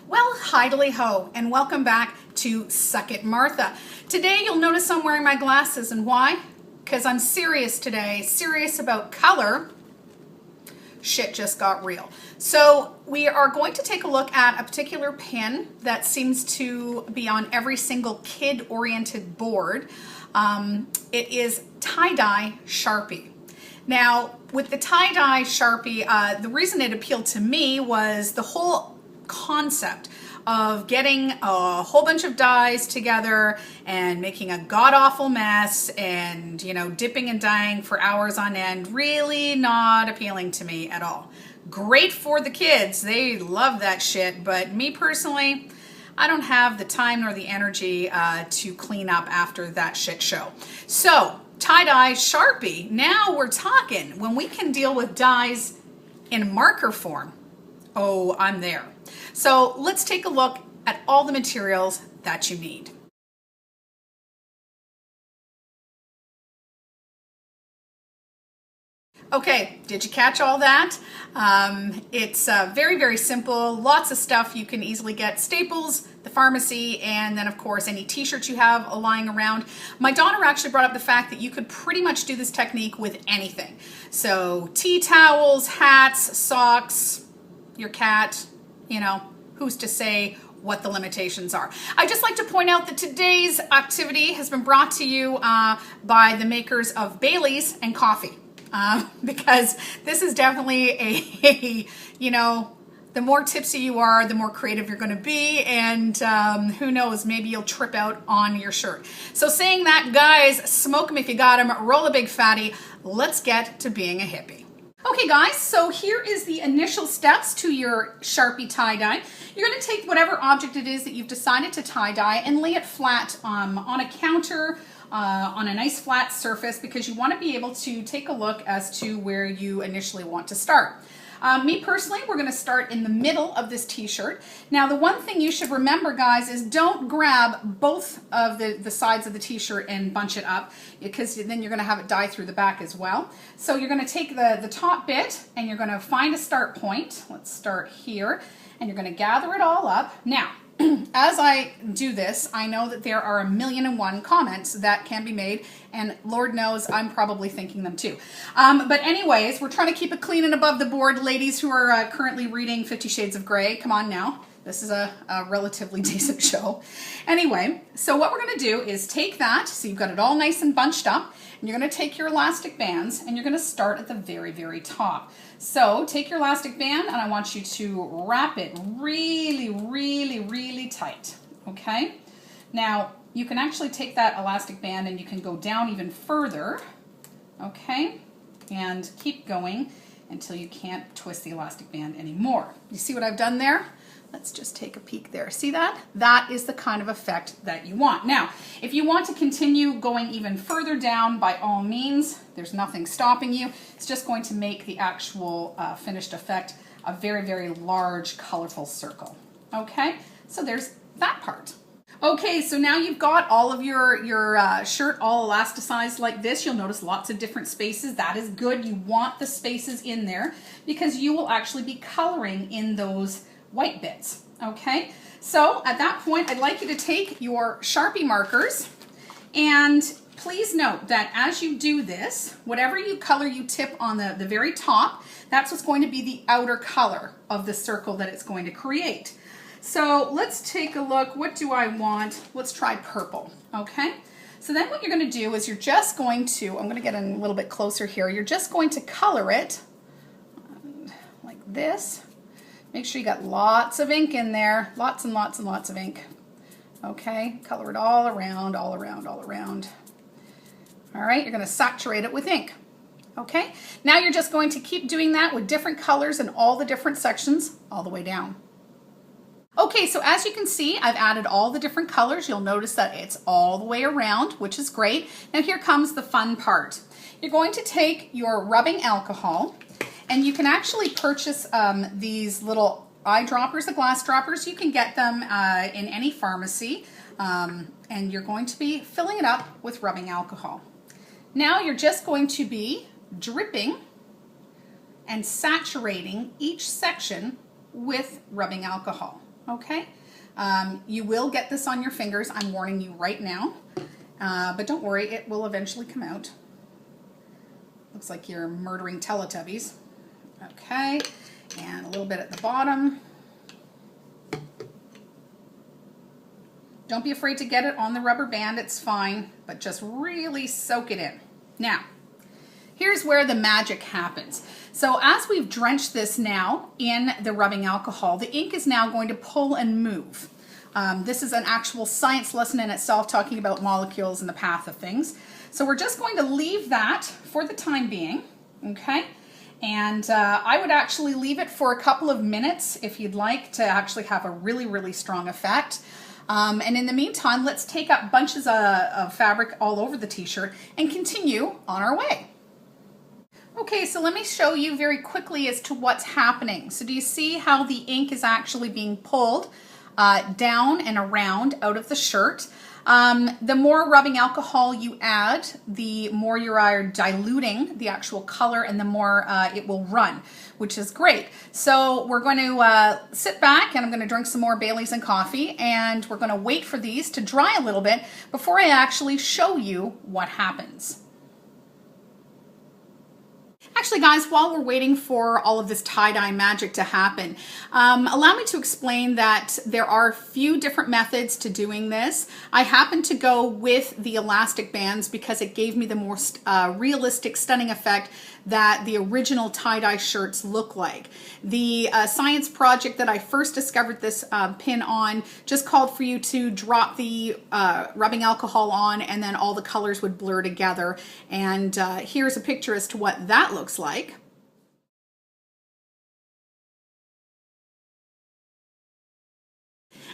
Well, hidely ho, and welcome back to Suck It Martha. Today you'll notice I'm wearing my glasses, and why? Because I'm serious today, serious about color. Shit just got real. So we are going to take a look at a particular pen that seems to be on every single kid-oriented board. It is tie-dye Sharpie. Now, with the tie-dye Sharpie, the reason it appealed to me was the whole concept of getting a whole bunch of dyes together and making a god-awful mess and, you know, dipping and dyeing for hours on end. Really not appealing to me at all. Great for the kids. They love that shit. But me personally, I don't have the time nor the energy to clean up after that shit show. So, tie-dye Sharpie. Now we're talking. When we can deal with dyes in marker form, oh, I'm there. So let's take a look at all the materials that you need. Okay, did you catch all that? It's very, very simple. Lots of stuff you can easily get. Staples, the pharmacy, and then of course any t-shirts you have lying around. My daughter actually brought up the fact that you could pretty much do this technique with anything. So tea towels, hats, socks, your cat, you know, who's to say what the limitations are. I just like to point out that today's activity has been brought to you by the makers of Bailey's and coffee. Because this is definitely you know, the more tipsy you are, the more creative you're going to be, and who knows, maybe you'll trip out on your shirt. So saying that, guys, smoke them if you got them, roll a big fatty, let's get to being a hippie. Okay guys, so here is the initial steps to your Sharpie tie-dye. You're going to take whatever object it is that you've decided to tie-dye and lay it flat on a counter, on a nice flat surface, because you want to be able to take a look as to where you initially want to start. Me personally, we're going to start in the middle of this t-shirt. Now the one thing you should remember, guys, is don't grab both of the sides of the t-shirt and bunch it up, because then you're going to have it dye through the back as well. So you're going to take the top bit and you're going to find a start point. Let's start here, and you're going to gather it all up. Now, as I do this, I know that there are 1,000,001 comments that can be made, and Lord knows I'm probably thinking them too. But anyways, we're trying to keep it clean and above the board. Ladies who are currently reading 50 Shades of Grey, come on now. This is a relatively decent show. Anyway, so what we're going to do is take that, so you've got it all nice and bunched up, and you're going to take your elastic bands and you're going to start at the very, very top. So take your elastic band and I want you to wrap it really, really, really tight, okay? Now, you can actually take that elastic band and you can go down even further, okay? And keep going until you can't twist the elastic band anymore. You see what I've done there? Let's just take a peek there. See that? That is the kind of effect that you want. Now, if you want to continue going even further down, by all means, there's nothing stopping you. It's just going to make the actual finished effect a very, very large, colorful circle. Okay, so there's that part. Okay, so now you've got all of your shirt all elasticized like this. You'll notice lots of different spaces. That is good. You want the spaces in there because you will actually be coloring in those white bits. Okay, so at that point, I'd like you to take your Sharpie markers, and please note that as you do this, whatever color you tip on the very top, that's what's going to be the outer color of the circle that it's going to create. So let's take a look. What do I want? Let's try purple. Okay, so then what you're going to do is you're just going to, I'm going to get in a little bit closer here, you're just going to color it like this. Make sure you got lots of ink in there, lots and lots and lots of ink. Okay, color it all around, all around, all around. All right, you're going to saturate it with ink. Okay, now you're just going to keep doing that with different colors in all the different sections all the way down. Okay, so as you can see, I've added all the different colors. You'll notice that it's all the way around, which is great. Now here comes the fun part. You're going to take your rubbing alcohol, and you can actually purchase these little eyedroppers, the glass droppers. You can get them in any pharmacy, and you're going to be filling it up with rubbing alcohol. Now you're just going to be dripping and saturating each section with rubbing alcohol. Okay, you will get this on your fingers. I'm warning you right now, but don't worry, it will eventually come out. Looks like you're murdering Teletubbies. Okay, and a little bit at the bottom. Don't be afraid to get it on the rubber band, it's fine, but just really soak it in. Now, here's where the magic happens. So as we've drenched this now in the rubbing alcohol, the ink is now going to pull and move. This is an actual science lesson in itself, talking about molecules and the path of things. So we're just going to leave that for the time being, okay? And I would actually leave it for a couple of minutes if you'd like to actually have a really, really strong effect. And in the meantime, let's take up bunches of fabric all over the t-shirt and continue on our way. Okay, so let me show you very quickly as to what's happening. So do you see how the ink is actually being pulled down and around out of the shirt? The more rubbing alcohol you add, the more you are diluting the actual color and the more it will run, which is great. So we're going to sit back and I'm going to drink some more Baileys and coffee, and we're going to wait for these to dry a little bit before I actually show you what happens. Actually, guys, while we're waiting for all of this tie-dye magic to happen, allow me to explain that there are a few different methods to doing this. I happen to go with the elastic bands because it gave me the more realistic, stunning effect that the original tie-dye shirts look like. The science project that I first discovered this pin on just called for you to drop the rubbing alcohol on, and then all the colors would blur together. And here's a picture as to what that looks like.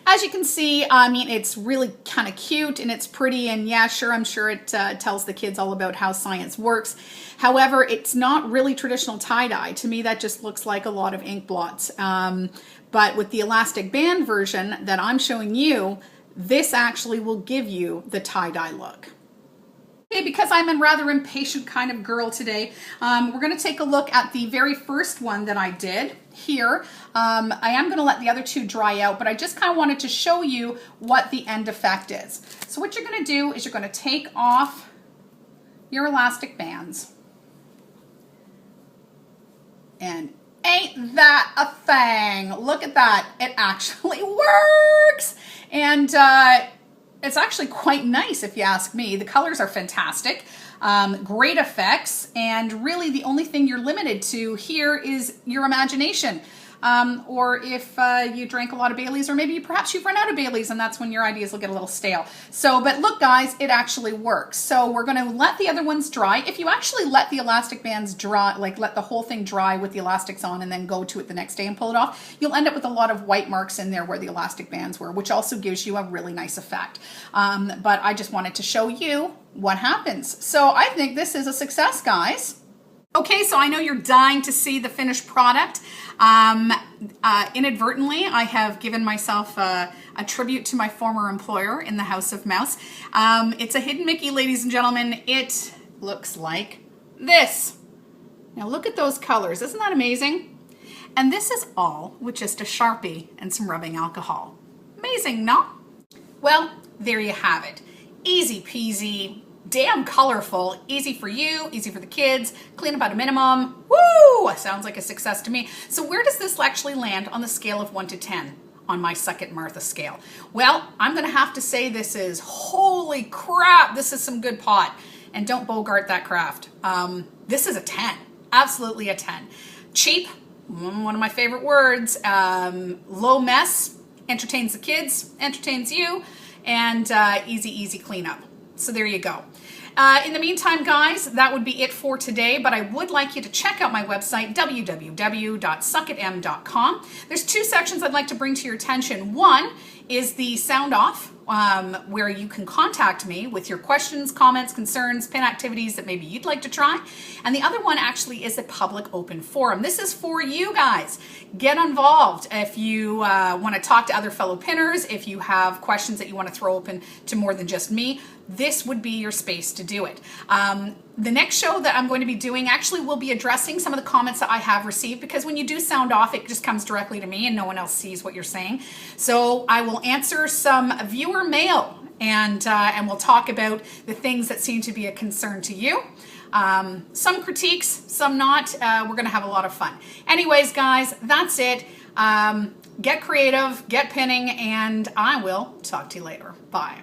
As you can see, I mean, it's really kind of cute and it's pretty, and yeah, sure, I'm sure it tells the kids all about how science works. However, it's not really traditional tie-dye. To me, that just looks like a lot of ink blots. But with the elastic band version that I'm showing you, this actually will give you the tie-dye look. Okay, because I'm a rather impatient kind of girl today, we're going to take a look at the very first one that I did here. I am going to let the other two dry out, but I just kind of wanted to show you what the end effect is. So what you're going to do is you're going to take off your elastic bands. And ain't that a thing? Look at that. It actually works. And it's actually quite nice if you ask me. The colors are fantastic, great effects, and really the only thing you're limited to here is your imagination. Or if you drank a lot of Baileys, or maybe perhaps you've run out of Baileys and that's when your ideas will get a little stale. So, but look guys, it actually works. So we're going to let the other ones dry. If you actually let the elastic bands dry, like let the whole thing dry with the elastics on and then go to it the next day and pull it off, you'll end up with a lot of white marks in there where the elastic bands were, which also gives you a really nice effect. But I just wanted to show you what happens. So I think this is a success, guys. Okay, so I know you're dying to see the finished product. Inadvertently, I have given myself a tribute to my former employer in the House of Mouse. It's a hidden Mickey, ladies and gentlemen. It looks like this. Now look at those colors. Isn't that amazing? And this is all with just a Sharpie and some rubbing alcohol. Amazing, no? Well, there you have it. Easy peasy. Damn colorful, easy for you, easy for the kids, clean up at a minimum. Woo! Sounds like a success to me. So where does this actually land on the scale of 1 to 10 on my Suck It Martha scale? Well, I'm gonna have to say this is, holy crap, this is some good pot. And don't bogart that craft. This is a 10, absolutely a 10. Cheap, one of my favorite words. Low mess, entertains the kids, entertains you, and easy cleanup. So there you go. In the meantime, guys, that would be it for today, but I would like you to check out my website, www.suckitm.com. There's two sections I'd like to bring to your attention. One is the sound off where you can contact me with your questions, comments, concerns, pin activities that maybe you'd like to try. And the other one actually is a public open forum. This is for you guys. Get involved if you want to talk to other fellow pinners, if you have questions that you want to throw open to more than just me. This would be your space to do it. The next show that I'm going to be doing actually will be addressing some of the comments that I have received, because when you do sound off, it just comes directly to me and no one else sees what you're saying. So I will answer some viewer mail and we'll talk about the things that seem to be a concern to you. Some critiques, some not. We're going to have a lot of fun. Anyways, guys, that's it. Get creative, get pinning, and I will talk to you later. Bye.